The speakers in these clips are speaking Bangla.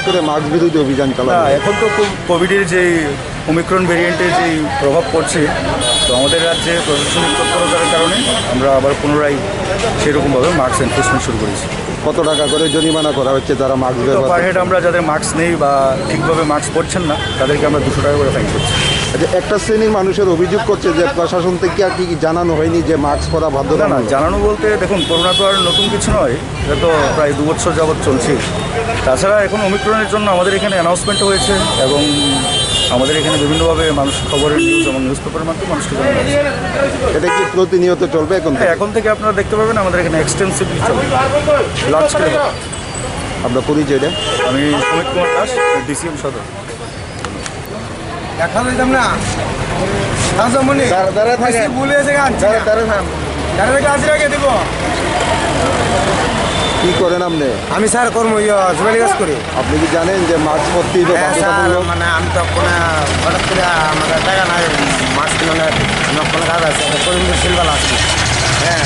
করে মাস্ক বিরোধী অভিযান চালানো? এখন তো কোভিডের যে ওমিক্রন ভেরিয়েন্টের যে প্রভাব পড়ছে, তো আমাদের রাজ্যে প্রশাসনিক তৎপরতার কারণে আমরা আবার পুনরায় সেরকমভাবে মাস্ক এনফোর্সমেন্ট শুরু করেছি। কত টাকা করে জরিমানা করা হচ্ছে যারা মাস্ক ব্যবহার? পার হেড আমরা যাদের মাস্ক নেই বা ঠিকভাবে মাস্ক পরছেন না তাদেরকে আমরা 200 টাকা করে ফাইন করছি। আচ্ছা, একটা শ্রেণীর মানুষের অভিযোগ করছে যে প্রশাসন থেকে আর কি জানানো হয়নি যে মাস্ক পরা বাধ্যতা? না, জানানো বলতে দেখুন, করোনা তো আর নতুন কিছু নয়, এটা তো প্রায় 2 বছর যাবৎ চলছে। তাছাড়া এখন ওমিক্রনের জন্য আমাদের এখানে অ্যানাউন্সমেন্ট হয়েছে এবং আমাদের এখানে বিভিন্নভাবে মানুষ খবরের নিউজ এবং নিউজ পেপারের মাধ্যমে মানুষকে জানানো হয়েছে। এটা কি প্রতিনিয়ত চলবে এখন? এখন থেকে আপনারা দেখতে পাবেন আমাদের এখানে এক্সটেন্সিভলি চলবে, লার্জ স্কেলে। আপনার পরিচয়টা? আমি সমিত কুমার দাস, ডিসিএম সদর। কি করেন আপনি? আমি স্যার কর্ম জুয়েলারি কাজ করি। আপনি কি জানেন যে মাস্ক পরতেই হবে? মানে আমি তো কোনো হঠাৎ করে আমাদের টাকা নাই মাস্ক কিনে আমার কোনো কাজ আছে করিমপুর সিলভার আসছি। হ্যাঁ,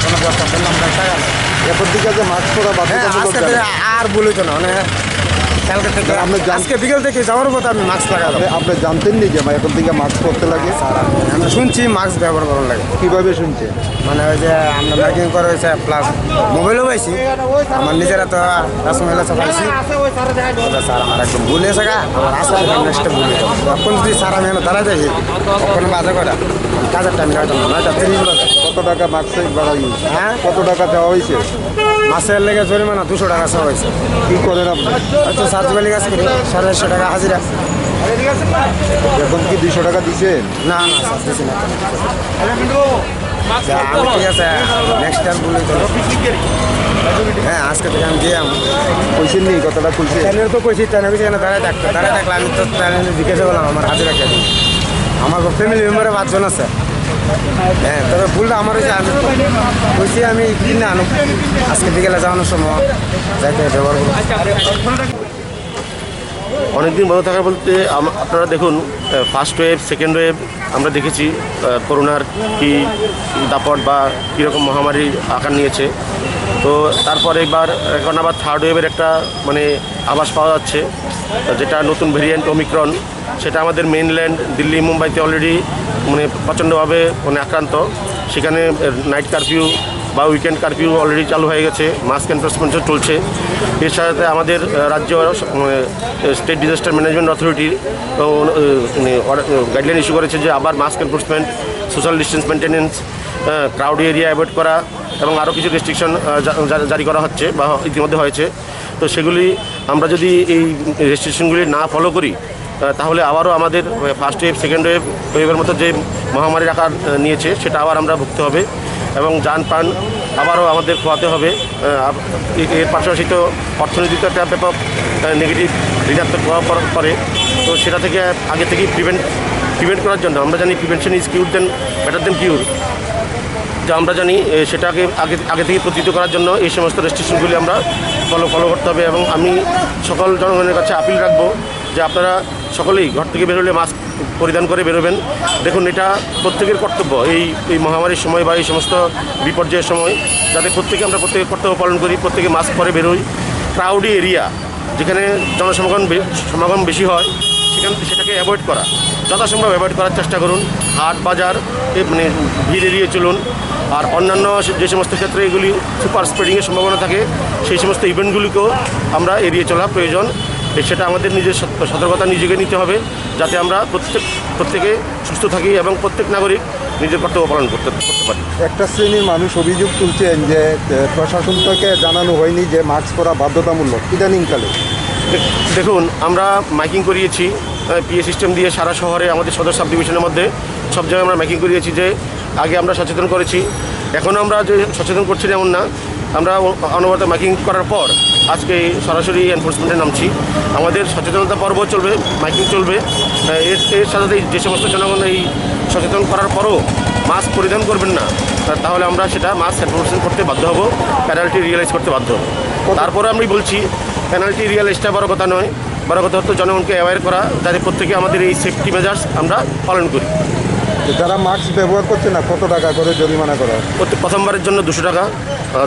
কোনো ব্যবস্থা করলাম টাকা নেই। এখন থেকে যে মাস্ক পরা বাধ্যতামূলক আর বলি তো না, মানে কালকে থেকে আজকে বিকেল থেকে যাওয়ার পথে আমি মাস্ক লাগালাম। আপনি জানতেন নি যে এখন থেকে মাস্ক পরতে লাগে? আমি শুনছি মাস্ক ব্যবহার করার লাগে। কীভাবে শুনছেন? মানে ওই যে আমরা মাইকিং করা হয়েছে, প্লাস মোবাইলও পাইছি, আমার নিজেরা তো রাসমহিলা সব পাইছি। স্যার আমার একদম ভুলে থাকা আমার আসলে নেক্সটে ভুলে এখন যদি স্যার আমি দাঁড়া যাই কোনো বাজে করা কাজের টাইম রাখতাম না 30 বার। কত টাকা মাস্কের ভাড়া ইউজ? হ্যাঁ কত টাকা দেওয়া হয়েছে? মাসের লেগে জরিমানা 200 টাকা চাওয়া হয়েছে। কি করেন আপনি? হয়তো সার্জিক্যালি কাজ করি 450 টাকা হাজিরা। এখন কি 200 টাকা দিচ্ছেন? না না স্যার দিছি না। আমি ঠিক আছে নেক্সট টাইম বলে হ্যাঁ আজকে থেকে আমি দিয়ে কইছেন নি কতটা খুলছে? ট্রেনের তো কইছি ট্রেনে কিছু দাঁড়ায় থাকলে আমি তো ট্রেনে জিজ্ঞাসা করলাম আমার হাজিরা কে দিই। আমার ফ্যামিলি মেম্বারে 5 জন আছে। হ্যাঁ তবে ভুলটা আমার হয়েছে আমি কইছি আমি কিনে আনো আজকে বিকেলে যাওয়ানোর সময় যাইতে ব্যবহার করবো। অনেকদিন বন্ধ থাকা বলতে আপনারা দেখুন ফার্স্ট ওয়েভ সেকেন্ড ওয়েভ আমরা দেখেছি করোনার কি দাপট বা কীরকম মহামারীর আকার নিয়েছে। তো তারপরে এখন আবার থার্ড ওয়েভের একটা মানে আভাস পাওয়া যাচ্ছে, যেটা নতুন ভেরিয়েন্ট ওমিক্রন। সেটা আমাদের মেইনল্যান্ড দিল্লি মুম্বাইতে অলরেডি মানে প্রচণ্ডভাবে মানে আক্রান্ত। সেখানে নাইট কারফিউ বা উইকেন্ড কারফিউ অলরেডি চালু হয়ে গেছে, মাস্ক এনফোর্সমেন্টও চলছে। এর সাথে আমাদের রাজ্য state disaster management authority guideline issue করেছে যে আবার mask enforcement, social distance maintenance, crowd area avoid করা এবং আরও কিছু রেস্ট্রিকশন জারি করা হচ্ছে বা ইতিমধ্যে হয়েছে। তো সেগুলি আমরা যদি এই রেস্ট্রিকশনগুলি না ফলো করি তাহলে আবারও আমাদের ফার্স্ট ওয়েভ সেকেন্ড ওয়েভের মতো যে মহামারীর আকার নিয়েছে সেটা আবার আমরা ভুগতে হবে এবং যান প্রাণ আবারও আমাদের খোয়াতে হবে। এর পাশাপাশি তো অর্থনীতিতে একটা ব্যাপক নেগেটিভ ঋণাত্মক প্রভাব পড়ে। তো সেটা থেকে আগে থেকেই প্রিভেন্ট করার জন্য আমরা জানি prevention is cure than better than cure, যা আমরা জানি সেটাকে আগে থেকে প্রতিহত করার জন্য এই সমস্ত রেস্ট্রিকশনগুলি আমরা ফলো করতে হবে। এবং আমি সকল জনগণের কাছে আপিল রাখবো যে আপনারা সকলেই ঘর থেকে বেরোলে মাস্ক পরিধান করে বেরোবেন। দেখুন এটা প্রত্যেকের কর্তব্য এই মহামারীর সময় বা এই সমস্ত বিপর্যয়ের সময়, যাতে আমরা প্রত্যেকের কর্তব্য পালন করি, প্রত্যেকে মাস্ক পরে বেরোই। ক্রাউডি এরিয়া যেখানে সমাগম বেশি হয় সেটাকে অ্যাভয়েড করা, যথাসম্ভব অ্যাভয়েড করার চেষ্টা করুন। হাট বাজার মানে ভিড় এড়িয়ে চলুন। আর অন্যান্য যে সমস্ত ক্ষেত্রে এগুলি সুপার স্প্রেডিংয়ের সম্ভাবনা থাকে সেই সমস্ত ইভেন্টগুলিকেও আমরা এড়িয়ে চলা প্রয়োজন। সেটা আমাদের নিজের সতর্কতা নিজেকে নিতে হবে, যাতে আমরা প্রত্যেকে সুস্থ থাকি এবং প্রত্যেক নাগরিক নিজের কর্তব্য পালন করতে পারি। একটা শ্রেণীর মানুষ অভিযোগ তুলছেন যে প্রশাসন থেকে জানানো হয়নি যে মাস্ক পরা বাধ্যতামূলক ইদানিংকালে। দেখুন আমরা মাইকিং করিয়েছি পিএ সিস্টেম দিয়ে সারা শহরে, আমাদের সদর সাব ডিভিশনের মধ্যে সব জায়গায় আমরা মাইকিং করিয়েছি। যে আগে আমরা সচেতন করেছি, এখনও আমরা যে সচেতন করছি এমন না। আমরা অনবরত মাইকিং করার পর আজকে সরাসরি এনফোর্সমেন্টে নামছি। আমাদের সচেতনতা পর্ব চলবে, মাইকিং চলবে। এর সাথে যে সমস্ত জনগণ এই সচেতন করার পরও মাস্ক পরিধান করবেন না, তাহলে আমরা সেটা মাস্ক এনফোর্সমেন্ট করতে বাধ্য হব, পেনাল্টি রিয়েলাইজ করতে বাধ্য হব। তারপরে আমি বলছি পেনাল্টি রিয়েলাইজটা বড় কথা নয়, বড় কথা হতো জনগণকে অ্যাওয়্যার করা, যাতে প্রত্যেকে আমাদের এই সেফটি মেজার্স আমরা পালন করি। যারা মাস্ক ব্যবহার করছে না কত টাকা করে জরিমানা করা? প্রথমবারের জন্য 200 টাকা,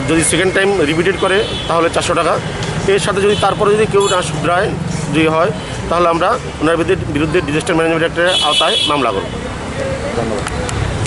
যদি সেকেন্ড টাইম রিপিটেড করে তাহলে 400 টাকা। এর সাথে যদি তারপরে যদি কেউ না শুধরায় যদি হয় তাহলে আমরা ওনার বিরুদ্ধে ডিজাস্টার ম্যানেজমেন্ট অ্যাক্টের আওতায় মামলা করব। ধন্যবাদ।